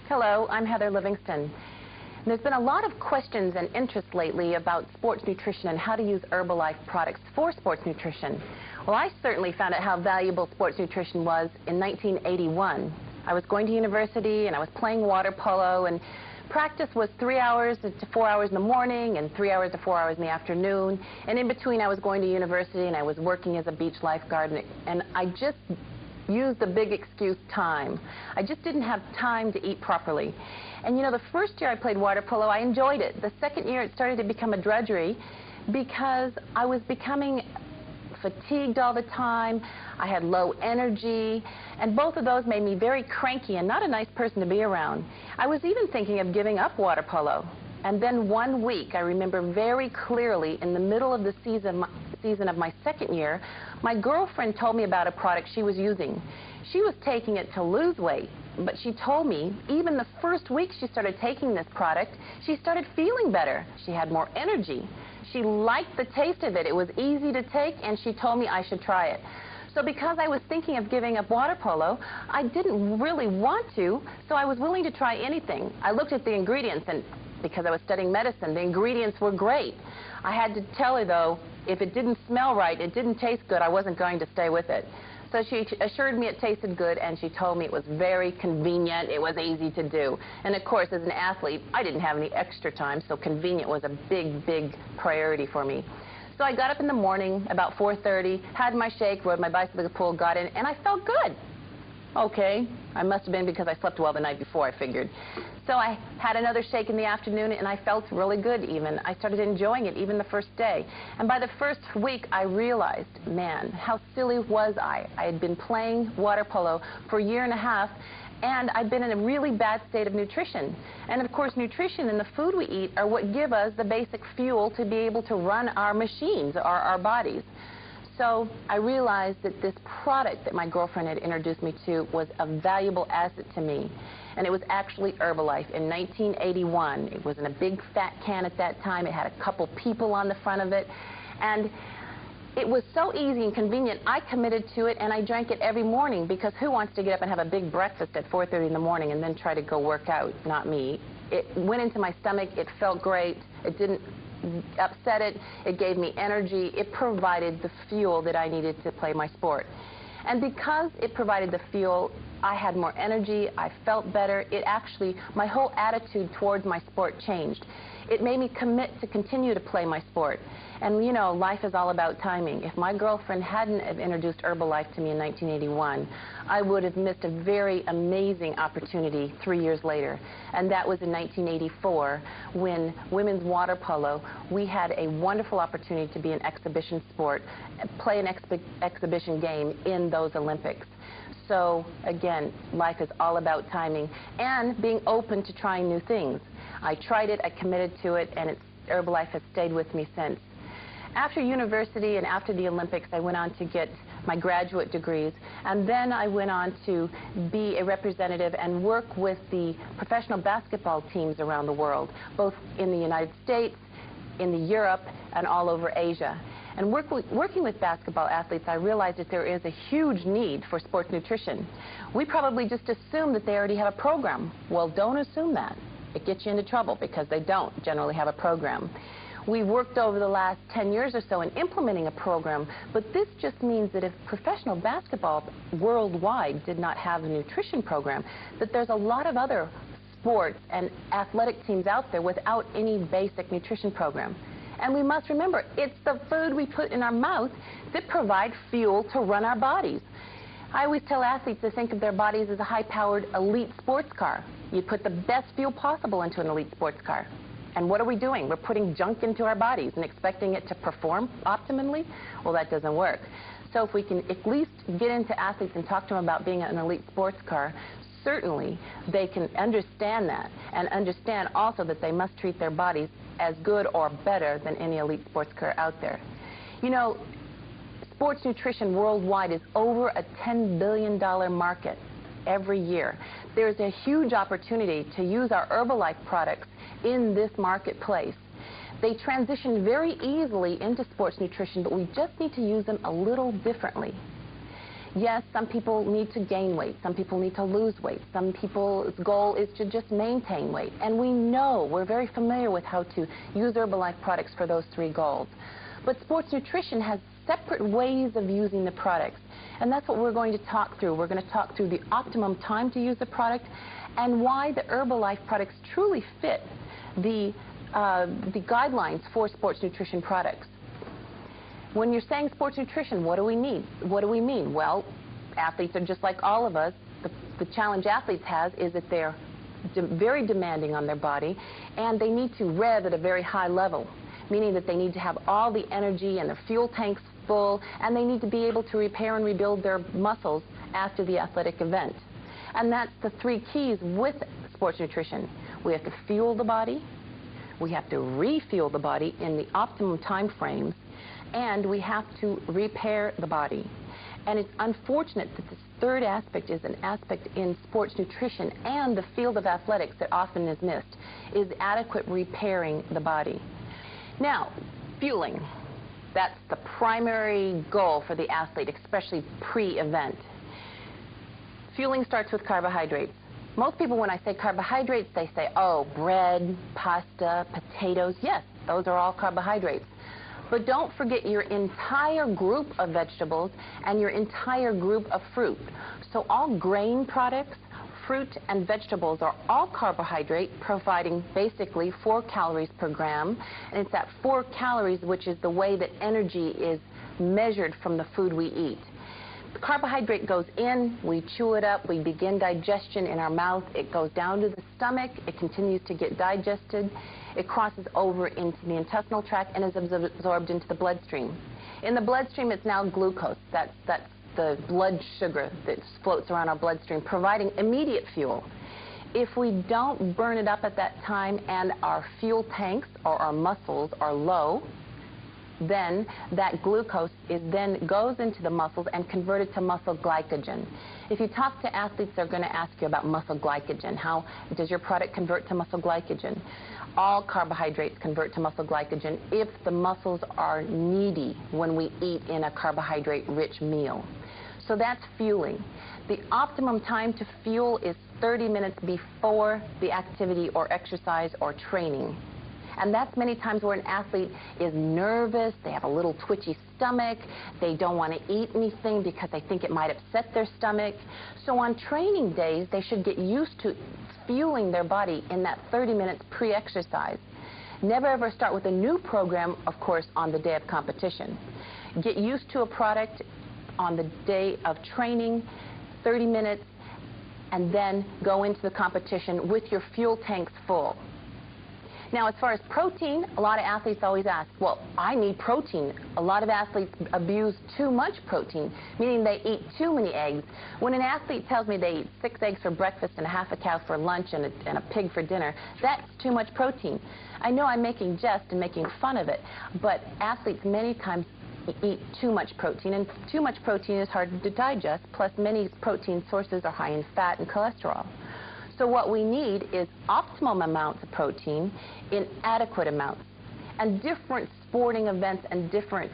Hello, I'm Heather Livingston. There's been a lot of questions and interest lately about sports nutrition and how to use Herbalife products for sports nutrition. Well, I certainly found out how valuable sports nutrition was in 1981. I was going to university and I was playing water polo, and practice was 3 hours to 4 hours in the morning and 3 hours to 4 hours in the afternoon. And in between I was going to university and I was working as a beach lifeguard, and I just used the big excuse, time. I just didn't have time to eat properly. And you know, the first year I played water polo, I enjoyed it. The second year it started to become a drudgery because I was becoming fatigued all the time. I had low energy, and both of those made me very cranky and not a nice person to be around. I was even thinking of giving up water polo. And then one week, I remember very clearly, in the middle of the season of my second year, my girlfriend told me about a product she was using. She was taking it to lose weight, but she told me even the first week she started taking this product, she started feeling better. She had more energy. She liked the taste of it. It was easy to take, and she told me I should try it. So because I was thinking of giving up water polo, I didn't really want to, so I was willing to try anything. I looked at the ingredients, and because I was studying medicine, the ingredients were great. I had to tell her, though, if it didn't smell right, it didn't taste good, I wasn't going to stay with it. So she assured me it tasted good, and she told me it was very convenient, it was easy to do. And of course, as an athlete, I didn't have any extra time, so convenient was a big, big priority for me. So I got up in the morning about 4:30, had my shake, rode my bicycle to the pool, got in, and I felt good. Okay, I must have been because I slept well the night before, I figured. So I had another shake in the afternoon, and I felt really good even. I started enjoying it even the first day. And by the first week, I realized, man, how silly was I? I had been playing water polo for a year and a half, and I'd been in a really bad state of nutrition. And of course, nutrition and the food we eat are what give us the basic fuel to be able to run our machines, our bodies. So I realized that this product that my girlfriend had introduced me to was a valuable asset to me. And it was actually Herbalife in 1981. It was in a big fat can at that time. It had a couple people on the front of it. And it was so easy and convenient, I committed to it, and I drank it every morning, because who wants to get up and have a big breakfast at 4:30 in the morning and then try to go work out? Not me. It went into my stomach. It felt great. It didn't upset it. It gave me energy. It provided the fuel that I needed to play my sport. And because it provided the fuel, I had more energy. I felt better. It actually, my whole attitude towards my sport changed. It made me commit to continue to play my sport. And you know, life is all about timing. If my girlfriend hadn't have introduced Herbalife to me in 1981, I would have missed a very amazing opportunity 3 years later. And that was in 1984, when women's water polo, we had a wonderful opportunity to be an exhibition sport, play an exhibition game in those Olympics. So again, life is all about timing and being open to trying new things. I tried it, I committed to it, and Herbalife has stayed with me since. After university and after the Olympics, I went on to get my graduate degrees, and then I went on to be a representative and work with the professional basketball teams around the world, both in the United States, in Europe, and all over Asia. And working with basketball athletes, I realized that there is a huge need for sports nutrition. We probably just assume that they already have a program. Well, don't assume that. It gets you into trouble, because they don't generally have a program. We worked over the last 10 years or so in implementing a program, but this just means that if professional basketball worldwide did not have a nutrition program, that there's a lot of other sports and athletic teams out there without any basic nutrition program. And we must remember, it's the food we put in our mouth that provide fuel to run our bodies. I always tell athletes to think of their bodies as a high-powered elite sports car. You put the best fuel possible into an elite sports car. And what are we doing? We're putting junk into our bodies and expecting it to perform optimally? Well, that doesn't work. So if we can at least get into athletes and talk to them about being an elite sports car, certainly they can understand that, and understand also that they must treat their bodies as good or better than any elite sports car out there. You know, sports nutrition worldwide is over a $10 billion market every year. There's a huge opportunity to use our Herbalife products in this marketplace. They transition very easily into sports nutrition, but we just need to use them a little differently. Yes, some people need to gain weight. Some people need to lose weight. Some people's goal is to just maintain weight. And we know, we're very familiar with how to use Herbalife products for those three goals. But sports nutrition has separate ways of using the products. And that's what we're going to talk through. We're going to talk through the optimum time to use the product and why the Herbalife products truly fit the guidelines for sports nutrition products. When you're saying sports nutrition, what do we need? What do we mean? Well, athletes are just like all of us. The challenge athletes have is that they're very demanding on their body, and they need to rev at a very high level, meaning that they need to have all the energy and their fuel tanks full, and they need to be able to repair and rebuild their muscles after the athletic event. And that's the three keys with sports nutrition. We have to fuel the body, we have to refuel the body in the optimum time frames, and we have to repair the body. And it's unfortunate that this third aspect is an aspect in sports nutrition and the field of athletics that often is missed, is adequate repairing the body. Now, fueling. That's the primary goal for the athlete, especially pre-event. Fueling starts with carbohydrates. Most people, when I say carbohydrates, they say, oh, bread, pasta, potatoes. Yes, those are all carbohydrates. But don't forget your entire group of vegetables and your entire group of fruit. So all grain products, fruit, and vegetables are all carbohydrate, providing basically 4 calories per gram. And it's that 4 calories which is the way that energy is measured from the food we eat. The carbohydrate goes in, we chew it up, we begin digestion in our mouth, it goes down to the stomach, it continues to get digested, it crosses over into the intestinal tract and is absorbed into the bloodstream. In the bloodstream, it's now glucose. That's the blood sugar that floats around our bloodstream, providing immediate fuel. If we don't burn it up at that time and our fuel tanks or our muscles are low, then that glucose then goes into the muscles and converted to muscle glycogen. If you talk to athletes, they're going to ask you about muscle glycogen. How does your product convert to muscle glycogen? All carbohydrates convert to muscle glycogen if the muscles are needy when we eat in a carbohydrate-rich meal. So that's fueling. The optimum time to fuel is 30 minutes before the activity or exercise or training. And that's many times where an athlete is nervous, they have a little twitchy stomach, they don't want to eat anything because they think it might upset their stomach. So on training days, they should get used to fueling their body in that 30 minutes pre-exercise. Never ever start with a new program, of course, on the day of competition. Get used to a product on the day of training, 30 minutes, and then go into the competition with your fuel tanks full. Now, as far as protein, a lot of athletes always ask, well, I need protein. A lot of athletes abuse too much protein, meaning they eat too many eggs. When an athlete tells me they eat 6 eggs for breakfast and a half a cow for lunch and a pig for dinner, that's too much protein. I know I'm making jest and making fun of it, but athletes many times eat too much protein, and too much protein is hard to digest, plus many protein sources are high in fat and cholesterol. So what we need is optimum amounts of protein in adequate amounts. And different sporting events and different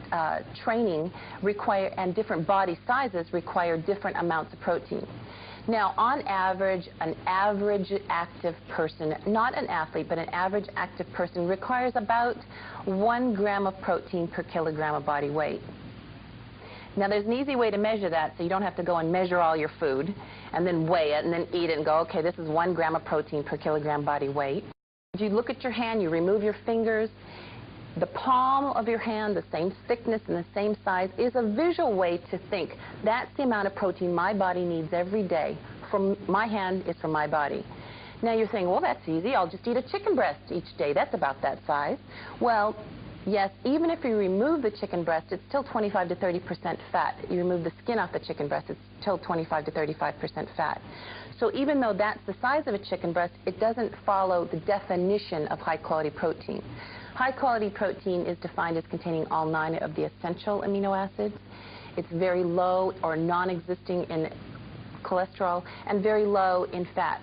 training require, and different body sizes require different amounts of protein. Now, on average, an average active person, not an athlete, but an average active person requires about 1 gram of protein per kilogram of body weight. Now, there's an easy way to measure that, so you don't have to go and measure all your food and then weigh it and then eat it and go, okay, this is 1 gram of protein per kilogram body weight. If you look at your hand, you remove your fingers, the palm of your hand, the same thickness and the same size, is a visual way to think that's the amount of protein my body needs every day. From my hand is from my body. Now you're saying, well, that's easy. I'll just eat a chicken breast each day. That's about that size. Well, yes, even if you remove the chicken breast, it's still 25 to 30% fat. You remove the skin off the chicken breast, it's still 25 to 35% fat. So even though that's the size of a chicken breast, it doesn't follow the definition of high-quality protein. High-quality protein is defined as containing all 9 of the essential amino acids. It's very low or non-existing in cholesterol and very low in fat.